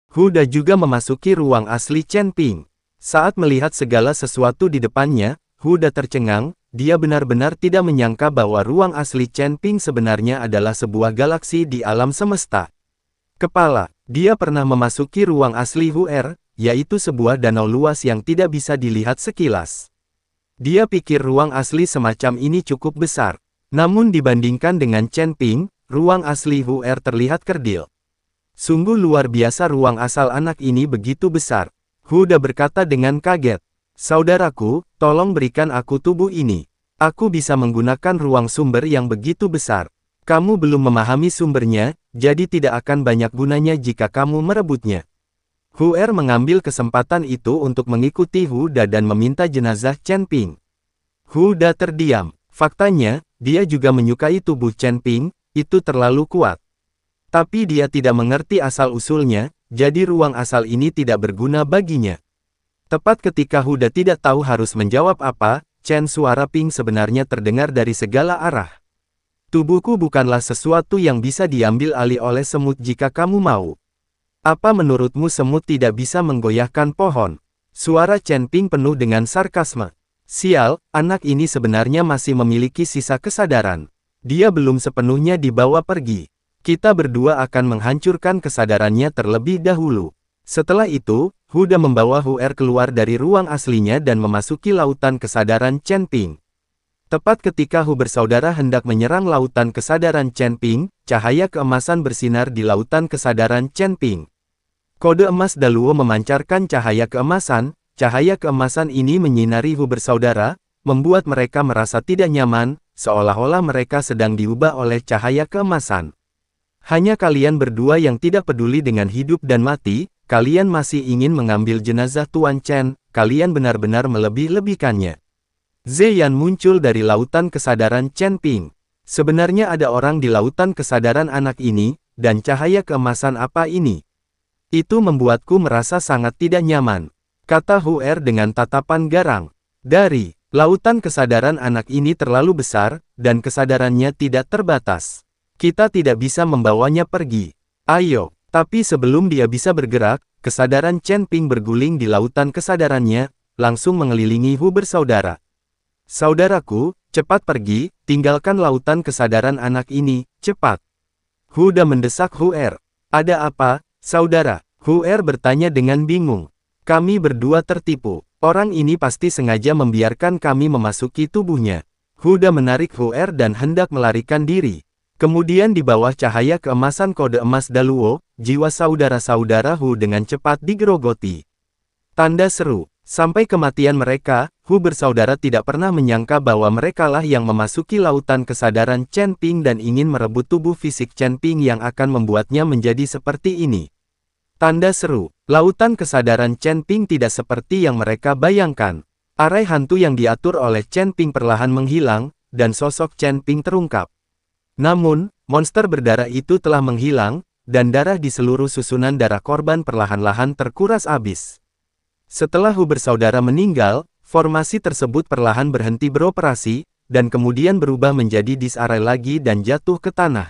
Huda juga memasuki ruang asli Chen Ping. Saat melihat segala sesuatu di depannya, Huda tercengang, dia benar-benar tidak menyangka bahwa ruang asli Chen Ping sebenarnya adalah sebuah galaksi di alam semesta. Kepala, dia pernah memasuki ruang asli Huer, yaitu sebuah danau luas yang tidak bisa dilihat sekilas. Dia pikir ruang asli semacam ini cukup besar. Namun dibandingkan dengan Chen Ping, ruang asli Huer terlihat kerdil. Sungguh luar biasa ruang asal anak ini begitu besar. Huda berkata dengan kaget. Saudaraku, tolong berikan aku tubuh ini. Aku bisa menggunakan ruang sumber yang begitu besar. Kamu belum memahami sumbernya, jadi tidak akan banyak gunanya jika kamu merebutnya. Huer mengambil kesempatan itu untuk mengikuti Huda dan meminta jenazah Chen Ping. Huda terdiam. Faktanya, dia juga menyukai tubuh Chen Ping, itu terlalu kuat. Tapi dia tidak mengerti asal-usulnya, jadi ruang asal ini tidak berguna baginya. Tepat ketika Huda tidak tahu harus menjawab apa, suara Ping sebenarnya terdengar dari segala arah. Tubuhku bukanlah sesuatu yang bisa diambil alih oleh semut jika kamu mau. Apa menurutmu semut tidak bisa menggoyahkan pohon? Suara Chen Ping penuh dengan sarkasme. Sial, anak ini sebenarnya masih memiliki sisa kesadaran. Dia belum sepenuhnya dibawa pergi. Kita berdua akan menghancurkan kesadarannya terlebih dahulu. Setelah itu, Huda membawa Huer keluar dari ruang aslinya dan memasuki lautan kesadaran Chen Ping. Tepat ketika Hu bersaudara hendak menyerang lautan kesadaran Chen Ping, cahaya keemasan bersinar di lautan kesadaran Chen Ping. Kode emas Daluo memancarkan cahaya keemasan ini menyinari Hu bersaudara, membuat mereka merasa tidak nyaman, seolah-olah mereka sedang diubah oleh cahaya keemasan. Hanya kalian berdua yang tidak peduli dengan hidup dan mati, kalian masih ingin mengambil jenazah Tuan Chen, kalian benar-benar melebih-lebihkannya. Zeyan muncul dari lautan kesadaran Chen Ping. Sebenarnya ada orang di lautan kesadaran anak ini, dan cahaya keemasan apa ini? Itu membuatku merasa sangat tidak nyaman, kata Huer dengan tatapan garang. Dari lautan kesadaran anak ini terlalu besar, dan kesadarannya tidak terbatas. Kita tidak bisa membawanya pergi. Ayo. Tapi sebelum dia bisa bergerak, kesadaran Chen Ping berguling di lautan kesadarannya, langsung mengelilingi Hu bersaudara. Saudaraku, cepat pergi, tinggalkan lautan kesadaran anak ini, cepat. Huda mendesak Huer. Ada apa, saudara? Huer bertanya dengan bingung. Kami berdua tertipu. Orang ini pasti sengaja membiarkan kami memasuki tubuhnya. Huda menarik Huer dan hendak melarikan diri. Kemudian di bawah cahaya keemasan kode emas Daluo, jiwa saudara-saudara Hu dengan cepat digerogoti. Tanda seru. Sampai kematian mereka, Hu bersaudara tidak pernah menyangka bahwa merekalah yang memasuki lautan kesadaran Chen Ping dan ingin merebut tubuh fisik Chen Ping yang akan membuatnya menjadi seperti ini. Tanda seru. Lautan kesadaran Chen Ping tidak seperti yang mereka bayangkan. Arai hantu yang diatur oleh Chen Ping perlahan menghilang, dan sosok Chen Ping terungkap. Namun, monster berdarah itu telah menghilang, dan darah di seluruh susunan darah korban perlahan-lahan terkuras habis. Setelah Hu bersaudara meninggal, formasi tersebut perlahan berhenti beroperasi, dan kemudian berubah menjadi disarray lagi dan jatuh ke tanah.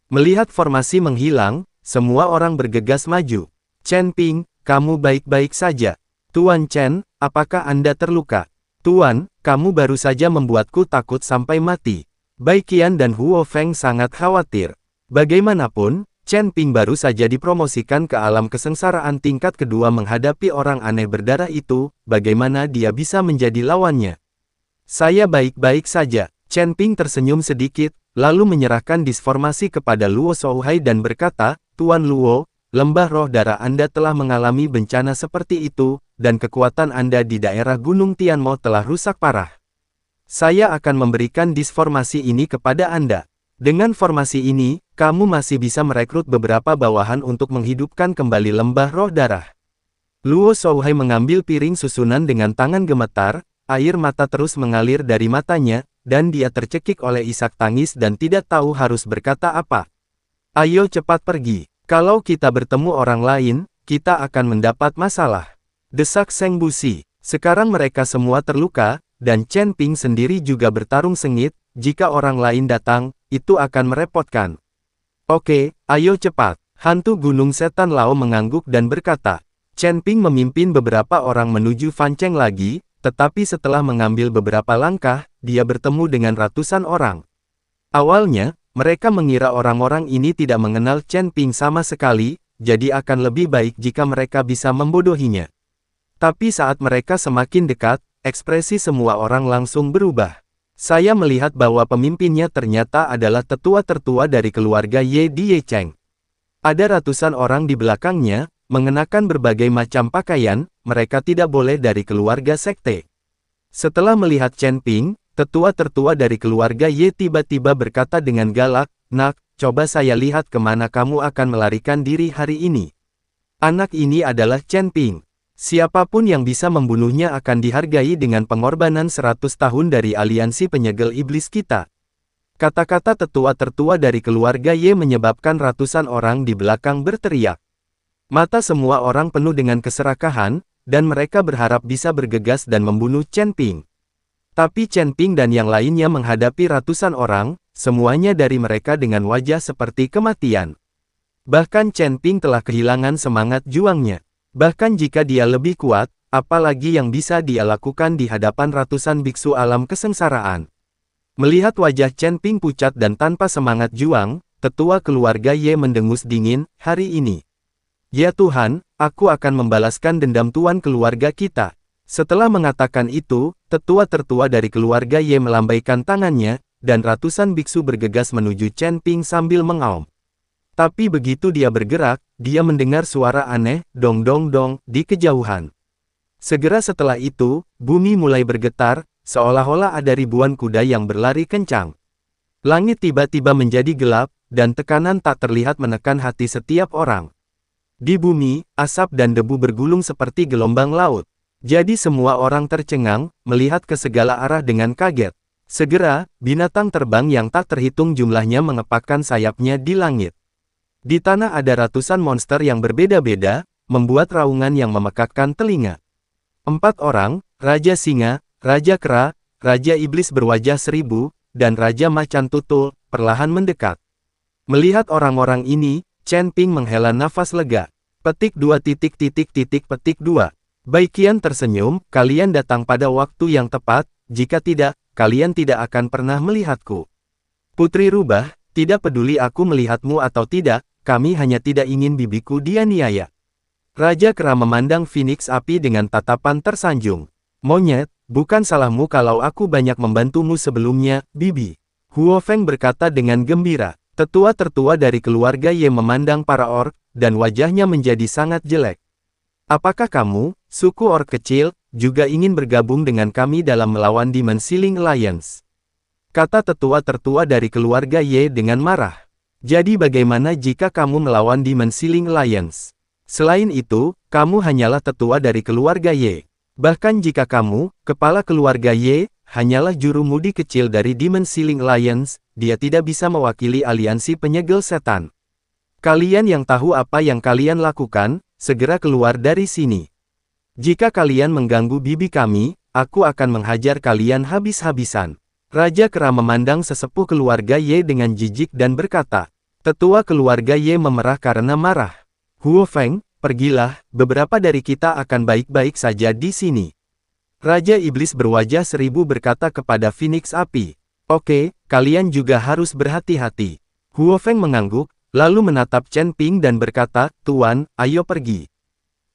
Melihat formasi menghilang, semua orang bergegas maju. Chen Ping, kamu baik-baik saja. Tuan Chen, apakah Anda terluka? Tuan, kamu baru saja membuatku takut sampai mati. Baiqian dan Huo Feng sangat khawatir. Bagaimanapun, Chen Ping baru saja dipromosikan ke alam kesengsaraan tingkat kedua menghadapi orang aneh berdarah itu, bagaimana dia bisa menjadi lawannya? Saya baik-baik saja. Chen Ping tersenyum sedikit, lalu menyerahkan disformasi kepada Luo Shouhai dan berkata, Tuan Luo, lembah roh darah Anda telah mengalami bencana seperti itu, dan kekuatan Anda di daerah Gunung Tianmo telah rusak parah. Saya akan memberikan disformasi ini kepada Anda. Dengan formasi ini, kamu masih bisa merekrut beberapa bawahan untuk menghidupkan kembali lembah roh darah. Luo Shouhai mengambil piring susunan dengan tangan gemetar, air mata terus mengalir dari matanya, dan dia tercekik oleh isak tangis dan tidak tahu harus berkata apa. Ayo cepat pergi. Kalau kita bertemu orang lain, kita akan mendapat masalah. Desak Seng Busi. Sekarang mereka semua terluka, dan Chen Ping sendiri juga bertarung sengit, jika orang lain datang, itu akan merepotkan. Oke, ayo cepat. Hantu Gunung Setan Lao mengangguk dan berkata, Chen Ping memimpin beberapa orang menuju Fan Cheng lagi, tetapi setelah mengambil beberapa langkah, dia bertemu dengan ratusan orang. Awalnya, mereka mengira orang-orang ini tidak mengenal Chen Ping sama sekali, jadi akan lebih baik jika mereka bisa membodohinya. Tapi saat mereka semakin dekat, ekspresi semua orang langsung berubah. Saya melihat bahwa pemimpinnya ternyata adalah tetua tertua dari keluarga Ye di Ye Cheng. Ada ratusan orang di belakangnya, mengenakan berbagai macam pakaian, mereka tidak boleh dari keluarga sekte. Setelah melihat Chen Ping, tetua tertua dari keluarga Ye tiba-tiba berkata dengan galak, "Nak, coba saya lihat kemana kamu akan melarikan diri hari ini." Anak ini adalah Chen Ping. Siapapun yang bisa membunuhnya akan dihargai dengan pengorbanan 100 tahun dari aliansi penyegel iblis kita. Kata-kata tetua tertua dari keluarga Ye menyebabkan ratusan orang di belakang berteriak. Mata semua orang penuh dengan keserakahan, dan mereka berharap bisa bergegas dan membunuh Chen Ping. Tapi Chen Ping dan yang lainnya menghadapi ratusan orang, semuanya dari mereka dengan wajah seperti kematian. Bahkan Chen Ping telah kehilangan semangat juangnya. Bahkan jika dia lebih kuat, apalagi yang bisa dia lakukan di hadapan ratusan biksu alam kesengsaraan. Melihat wajah Chen Ping pucat dan tanpa semangat juang, tetua keluarga Ye mendengus dingin, "Hari ini, ya Tuhan, aku akan membalaskan dendam tuan keluarga kita." Setelah mengatakan itu, tetua tertua dari keluarga Ye melambaikan tangannya, dan ratusan biksu bergegas menuju Chen Ping sambil mengaum. Tapi begitu dia bergerak, dia mendengar suara aneh, dong dong dong, di kejauhan. Segera setelah itu, bumi mulai bergetar, seolah-olah ada ribuan kuda yang berlari kencang. Langit tiba-tiba menjadi gelap, dan tekanan tak terlihat menekan hati setiap orang. Di bumi, asap dan debu bergulung seperti gelombang laut. Jadi semua orang tercengang, melihat ke segala arah dengan kaget. Segera, binatang terbang yang tak terhitung jumlahnya mengepakkan sayapnya di langit. Di tanah ada ratusan monster yang berbeda-beda, membuat raungan yang memekakkan telinga. 4 orang, Raja Singa, Raja Kera, Raja Iblis berwajah 1000, dan Raja Macan Tutul, perlahan mendekat. Melihat orang-orang ini, Chen Ping menghela nafas lega. Petik 2. Baiqian tersenyum, kalian datang pada waktu yang tepat, jika tidak, kalian tidak akan pernah melihatku. Putri Rubah, tidak peduli aku melihatmu atau tidak, kami hanya tidak ingin bibiku dianiaya. Raja Kera memandang Phoenix Api dengan tatapan tersanjung. Monyet, bukan salahmu kalau aku banyak membantumu sebelumnya, Bibi. Huo Feng berkata dengan gembira. Tetua tertua dari keluarga Ye memandang para orc, dan wajahnya menjadi sangat jelek. Apakah kamu, suku orc kecil, juga ingin bergabung dengan kami dalam melawan Demon Sealing Alliance? Kata tetua tertua dari keluarga Ye dengan marah. Jadi bagaimana jika kamu melawan Demon Sealing Alliance? Selain itu, kamu hanyalah tetua dari keluarga Ye. Bahkan jika kamu, kepala keluarga Ye, hanyalah juru mudi kecil dari Demon Sealing Alliance, dia tidak bisa mewakili aliansi penyegel setan. Kalian yang tahu apa yang kalian lakukan, segera keluar dari sini. Jika kalian mengganggu bibi kami, aku akan menghajar kalian habis-habisan. Raja Kera memandang sesepuh keluarga Ye dengan jijik dan berkata. Tetua keluarga Ye memerah karena marah. Huo Feng, pergilah, beberapa dari kita akan baik-baik saja di sini. Raja Iblis berwajah 1000 berkata kepada Phoenix Api. Oke, kalian juga harus berhati-hati. Huo Feng mengangguk, lalu menatap Chen Ping dan berkata, Tuan, ayo pergi.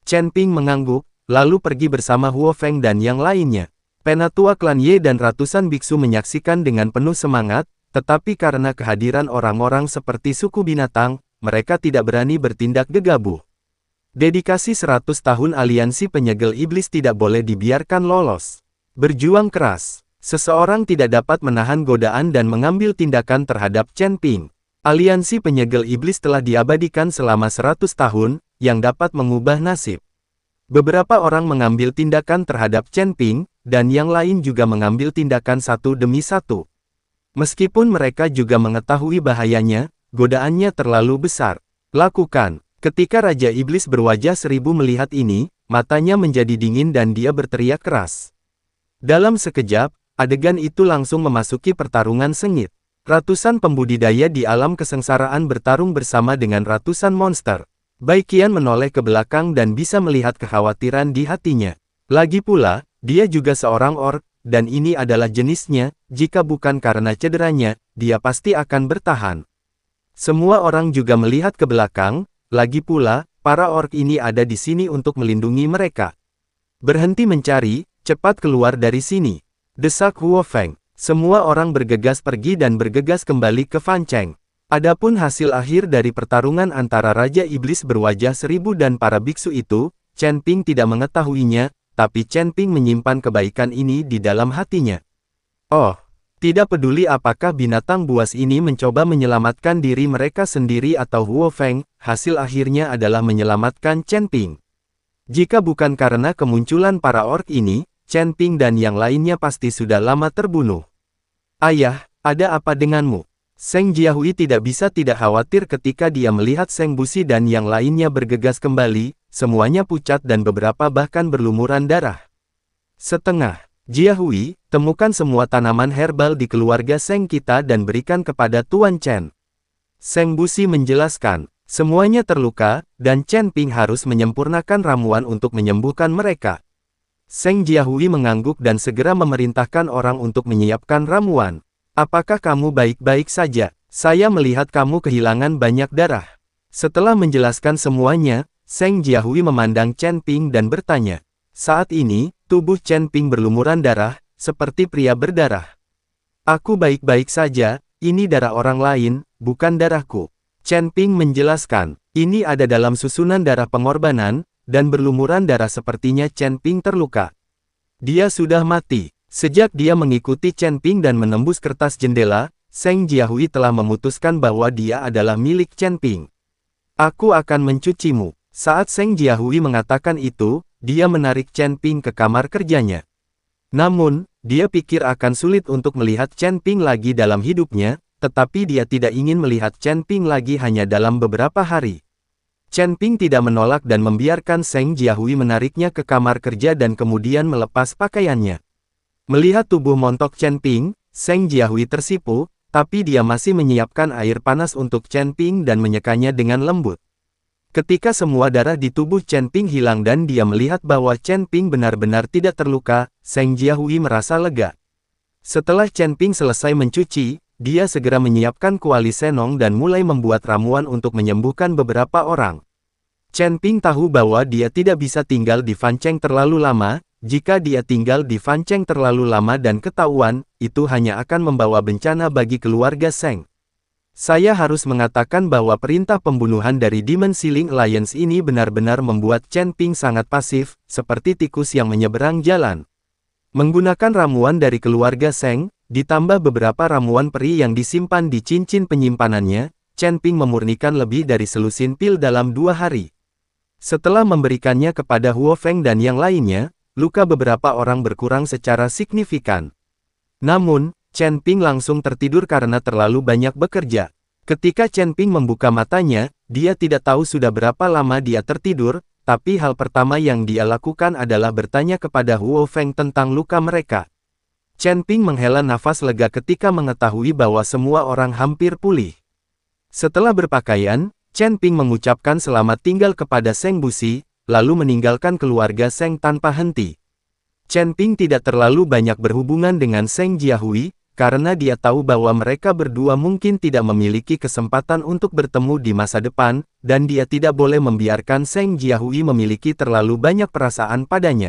Chen Ping mengangguk, lalu pergi bersama Huo Feng dan yang lainnya. Penatua klan Ye dan ratusan biksu menyaksikan dengan penuh semangat, tetapi karena kehadiran orang-orang seperti suku binatang, mereka tidak berani bertindak gegabah. Dedikasi 100 tahun aliansi penyegel iblis tidak boleh dibiarkan lolos. Berjuang keras. Seseorang tidak dapat menahan godaan dan mengambil tindakan terhadap Chen Ping. Aliansi penyegel iblis telah diabadikan selama 100 tahun, yang dapat mengubah nasib. Beberapa orang mengambil tindakan terhadap Chen Ping, dan yang lain juga mengambil tindakan satu demi satu. Meskipun mereka juga mengetahui bahayanya, godaannya terlalu besar. Lakukan. Ketika Raja Iblis berwajah 1000 melihat ini, matanya menjadi dingin dan dia berteriak keras. Dalam sekejap, adegan itu langsung memasuki pertarungan sengit. Ratusan pembudidaya di alam kesengsaraan bertarung bersama dengan ratusan monster. Bai Qian menoleh ke belakang dan bisa melihat kekhawatiran di hatinya. Lagi pula, dia juga seorang orc, dan ini adalah jenisnya, jika bukan karena cederanya, dia pasti akan bertahan. Semua orang juga melihat ke belakang, lagi pula, para orc ini ada di sini untuk melindungi mereka. Berhenti mencari, cepat keluar dari sini. Desak Huo Feng. Semua orang bergegas pergi dan bergegas kembali ke Fan Cheng. Adapun hasil akhir dari pertarungan antara Raja Iblis berwajah seribu dan para biksu itu, Chen Ping tidak mengetahuinya, tapi Chen Ping menyimpan kebaikan ini di dalam hatinya. Oh, tidak peduli apakah binatang buas ini mencoba menyelamatkan diri mereka sendiri atau Huo Feng, hasil akhirnya adalah menyelamatkan Chen Ping. Jika bukan karena kemunculan para orc ini, Chen Ping dan yang lainnya pasti sudah lama terbunuh. Ayah, ada apa denganmu? Seng Jiahui tidak bisa tidak khawatir ketika dia melihat Seng Busi dan yang lainnya bergegas kembali, semuanya pucat dan beberapa bahkan berlumuran darah. Setengah, Jiahui, temukan semua tanaman herbal di keluarga Seng kita dan berikan kepada Tuan Chen. Seng Busi menjelaskan, semuanya terluka, dan Chen Ping harus menyempurnakan ramuan untuk menyembuhkan mereka. Seng Jiahui mengangguk dan segera memerintahkan orang untuk menyiapkan ramuan. Apakah kamu baik-baik saja? Saya melihat kamu kehilangan banyak darah. Setelah menjelaskan semuanya, Seng Jiahui memandang Chen Ping dan bertanya. Saat ini, tubuh Chen Ping berlumuran darah, seperti pria berdarah. Aku baik-baik saja, ini darah orang lain, bukan darahku. Chen Ping menjelaskan, ini ada dalam susunan darah pengorbanan, dan berlumuran darah sepertinya Chen Ping terluka. Dia sudah mati. Sejak dia mengikuti Chen Ping dan menembus kertas jendela, Seng Jiahui telah memutuskan bahwa dia adalah milik Chen Ping. Aku akan mencucimu. Saat Seng Jiahui mengatakan itu, dia menarik Chen Ping ke kamar kerjanya. Namun, dia pikir akan sulit untuk melihat Chen Ping lagi dalam hidupnya, tetapi dia tidak ingin melihat Chen Ping lagi hanya dalam beberapa hari. Chen Ping tidak menolak dan membiarkan Seng Jiahui menariknya ke kamar kerja dan kemudian melepas pakaiannya. Melihat tubuh montok Chen Ping, Seng Jiahui tersipu, tapi dia masih menyiapkan air panas untuk Chen Ping dan menyekanya dengan lembut. Ketika semua darah di tubuh Chen Ping hilang dan dia melihat bahwa Chen Ping benar-benar tidak terluka, Seng Jiahui merasa lega. Setelah Chen Ping selesai mencuci, dia segera menyiapkan kuali senong dan mulai membuat ramuan untuk menyembuhkan beberapa orang. Chen Ping tahu bahwa dia tidak bisa tinggal di Fan Cheng terlalu lama, jika dia tinggal di Fan Cheng terlalu lama dan ketahuan, itu hanya akan membawa bencana bagi keluarga Seng. Saya harus mengatakan bahwa perintah pembunuhan dari Demon Ceiling Alliance ini benar-benar membuat Chen Ping sangat pasif, seperti tikus yang menyeberang jalan. Menggunakan ramuan dari keluarga Seng, ditambah beberapa ramuan peri yang disimpan di cincin penyimpanannya, Chen Ping memurnikan lebih dari selusin pil dalam 2 hari. Setelah memberikannya kepada Huo Feng dan yang lainnya, luka beberapa orang berkurang secara signifikan. Namun, Chen Ping langsung tertidur karena terlalu banyak bekerja. Ketika Chen Ping membuka matanya, dia tidak tahu sudah berapa lama dia tertidur, tapi hal pertama yang dia lakukan adalah bertanya kepada Huo Feng tentang luka mereka. Chen Ping menghela nafas lega ketika mengetahui bahwa semua orang hampir pulih. Setelah berpakaian, Chen Ping mengucapkan selamat tinggal kepada Seng Busi, lalu meninggalkan keluarga Seng tanpa henti. Chen Ping tidak terlalu banyak berhubungan dengan Seng Jiahui, karena dia tahu bahwa mereka berdua mungkin tidak memiliki kesempatan untuk bertemu di masa depan, dan dia tidak boleh membiarkan Seng Jiahui memiliki terlalu banyak perasaan padanya.